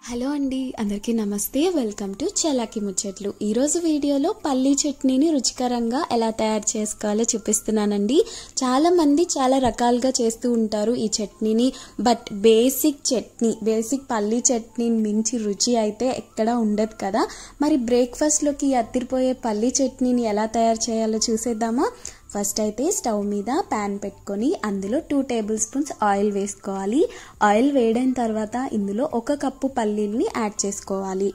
Hello అండి, అందరికీ నమస్తే. వెల్కమ్ టు చలాకి ముచ్చట్లు. ఈరోజు వీడియోలో పల్లీ చట్నీని రుచికరంగా ఎలా తయారు చేసుకోవాలో చూపిస్తున్నానండి. చాలామంది చాలా రకాలుగా చేస్తూ ఉంటారు ఈ చట్నీని. బట్ బేసిక్ పల్లీ చట్నీని మించి రుచి అయితే ఎక్కడా ఉండదు కదా. మరి బ్రేక్ఫాస్ట్లోకి అత్తిరిపోయే పల్లీ చట్నీని ఎలా తయారు చేయాలో చూసేద్దామా? ఫస్ట్ అయితే స్టవ్ మీద ప్యాన్ పెట్టుకొని అందులో 2 టేబుల్ స్పూన్స్ ఆయిల్ వేసుకోవాలి. ఆయిల్ వేడైన తర్వాత ఇందులో 1 కప్పు పల్లీల్ని యాడ్ చేసుకోవాలి.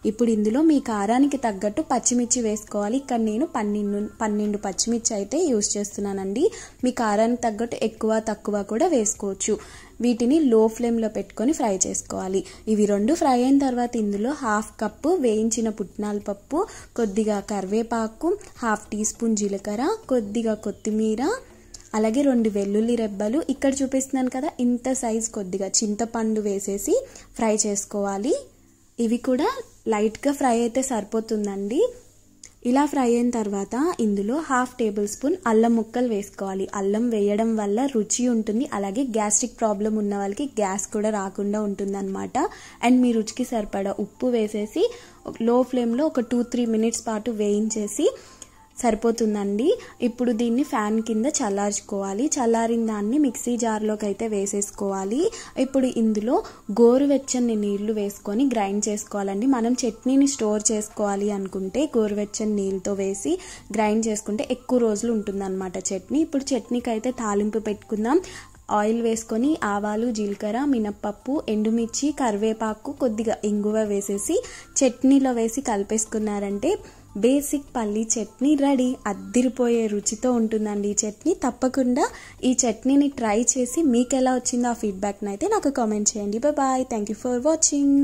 ఇప్పుడు ఇందులో మీ కారానికి తగ్గట్టు పచ్చిమిర్చి వేసుకోవాలి. ఇక్కడ నేను 12 పచ్చిమిర్చి అయితే యూజ్ చేస్తున్నానండి. మీ కారానికి తగ్గట్టు ఎక్కువ తక్కువ కూడా వేసుకోవచ్చు. వీటిని లో ఫ్లేమ్లో పెట్టుకొని ఫ్రై చేసుకోవాలి. ఇవి 2 ఫ్రై అయిన తర్వాత ఇందులో 1/2 కప్పు వేయించిన పుట్నాల పప్పు, కొద్దిగా కరివేపాకు, 1/2 టీ స్పూన్ జీలకర్ర, కొద్దిగా కొత్తిమీర, అలాగే 2 వెల్లుల్లి రెబ్బలు, ఇక్కడ చూపిస్తున్నాను కదా ఇంత సైజ్ కొద్దిగా చింతపండు వేసేసి ఫ్రై చేసుకోవాలి. ఇవి కూడా లైట్గా ఫ్రై అయితే సరిపోతుందండి. ఇలా ఫ్రై అయిన తర్వాత ఇందులో 1/2 టేబుల్ స్పూన్ అల్లం ముక్కలు వేసుకోవాలి. అల్లం వేయడం వల్ల రుచి ఉంటుంది, అలాగే గ్యాస్ట్రిక్ ప్రాబ్లం ఉన్న వాళ్ళకి గ్యాస్ కూడా రాకుండా ఉంటుంది అనమాట. అండ్ మీ రుచికి సరిపడా ఉప్పు వేసేసి లో ఫ్లేమ్లో ఒక 2-3 మినిట్స్ పాటు వేయించేసి సరిపోతుందండి. ఇప్పుడు దీన్ని ఫ్యాన్ కింద చల్లార్చుకోవాలి. చల్లారిన దాన్ని మిక్సీ జార్లోకి అయితే వేసేసుకోవాలి. ఇప్పుడు ఇందులో గోరువెచ్చని నీళ్లు వేసుకొని గ్రైండ్ చేసుకోవాలండి. మనం చట్నీని స్టోర్ చేసుకోవాలి అనుకుంటే గోరువెచ్చని నీళ్ళతో వేసి గ్రైండ్ చేసుకుంటే ఎక్కువ రోజులు ఉంటుందన్నమాట చట్నీ. ఇప్పుడు చట్నీకి అయితే తాలింపు పెట్టుకుందాం. ఆయిల్ వేసుకొని ఆవాలు, జీలకర్ర, మినప్పప్పు, ఎండుమిర్చి, కరివేపాకు, కొద్దిగా ఇంగువ వేసేసి చట్నీలో వేసి కలిపేసుకున్నారంటే బేసిక్ పల్లీ చట్నీ రెడీ. అద్దిరిపోయే రుచితో ఉంటుందండి ఈ చట్నీ. తప్పకుండా ఈ చట్నీని ట్రై చేసి మీకు ఎలా వచ్చిందో ఆ ఫీడ్బ్యాక్ని అయితే నాకు కామెంట్ చేయండి. Bye. Thank you for watching.